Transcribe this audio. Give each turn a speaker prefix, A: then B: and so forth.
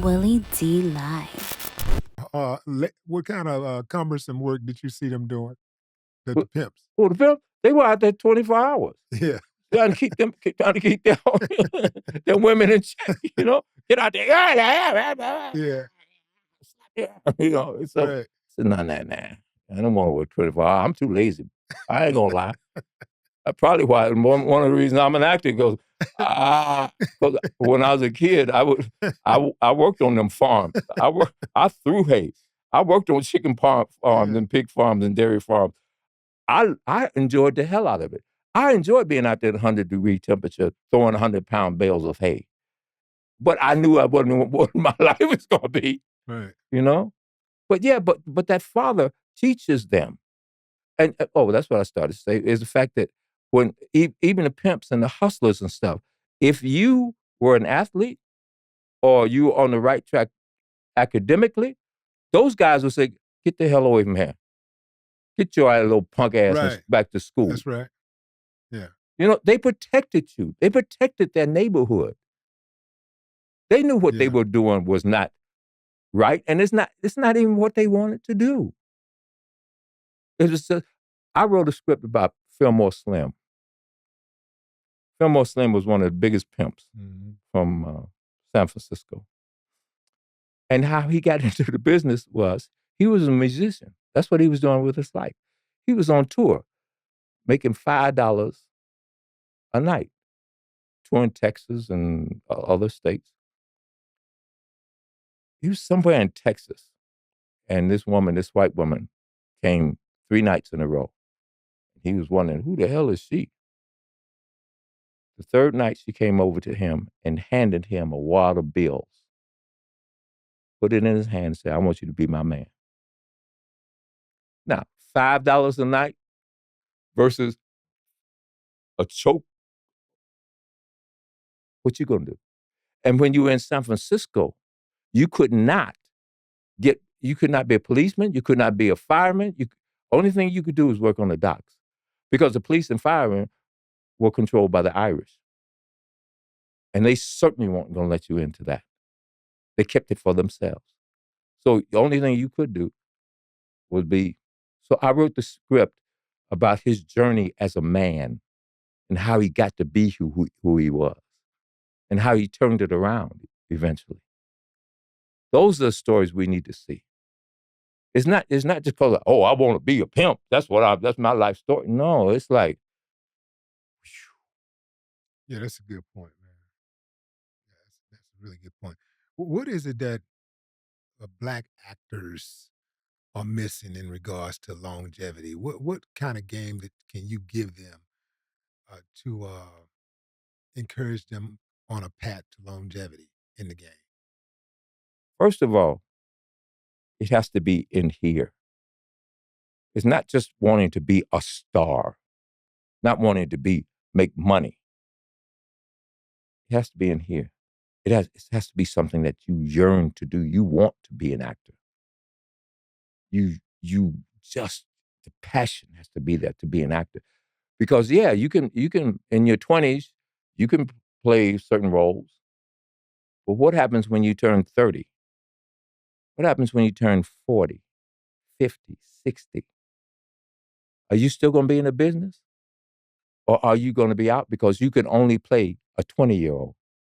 A: Willie D. Live.
B: What kind of cumbersome work did you see them doing? The
C: Well,
B: pimps.
C: the Pimp, they were out there 24 hours.
B: Yeah.
C: Trying to keep their women in check, Get out there.
B: Yeah.
C: So,
B: Right.
C: nah. I don't want to work 24 hours. I'm too lazy. I ain't gonna lie. That's probably why one of the reasons I'm an actor goes, 'cause when I was a kid, I worked on them farms. I threw hay. I worked on chicken farms
B: Yeah.
C: and pig farms and dairy farms. I enjoyed the hell out of it. I enjoyed being out there at 100-degree temperature, throwing 100-pound bales of hay. But I knew I wasn't what my life was gonna be,
B: Right.
C: But yeah, but that father teaches them. And that's what I started to say, is the fact that when even the pimps and the hustlers and stuff, if you were an athlete or you were on the right track academically, those guys would say, "Get the hell away from here. Get your little punk ass
B: Right.
C: back to school."
B: That's right. Yeah.
C: They protected you. They protected their neighborhood. They knew what they were doing was not right, and it's not even what they wanted to do. It was just, I wrote a script about Fillmore Slim. Fillmore Slim was one of the biggest pimps from San Francisco. And how he got into the business was, he was a musician. That's what he was doing with his life. He was on tour, making $5 a night, touring Texas and other states. He was somewhere in Texas, and this white woman, came 3 nights in a row. He was wondering, who the hell is she? The third night, she came over to him and handed him a wad of bills. Put it in his hand and said, "I want you to be my man." Now, $5 a night versus a choke, what you gonna do? And when you were in San Francisco, you could not be a policeman, you could not be a fireman. Only thing you could do is work on the docks, because the police and firemen were controlled by the Irish. And they certainly weren't gonna let you into that. They kept it for themselves. So the only thing you could do would be, so I wrote the script about his journey as a man and how he got to be who he was and how he turned it around eventually. Those are the stories we need to see. It's not just because, I want to be a pimp. That's my life story. No, it's like,
B: Yeah, that's a good point, man. Yeah, that's a really good point. What is it that Black actors are missing in regards to longevity? What kind of game can you give them to encourage them on a path to longevity in the game?
C: first of all, it has to be in here. It's not just wanting to be a star, not wanting to make money. It has to be in here. It has to be something that you yearn to do. You want to be an actor. You just, the passion has to be there to be an actor. Because you can in your 20s, you can play certain roles. But what happens when you turn 30? What happens when you turn 40, 50, 60? Are you still going to be in the business? Or are you going to be out because you can only play a 20-year-old?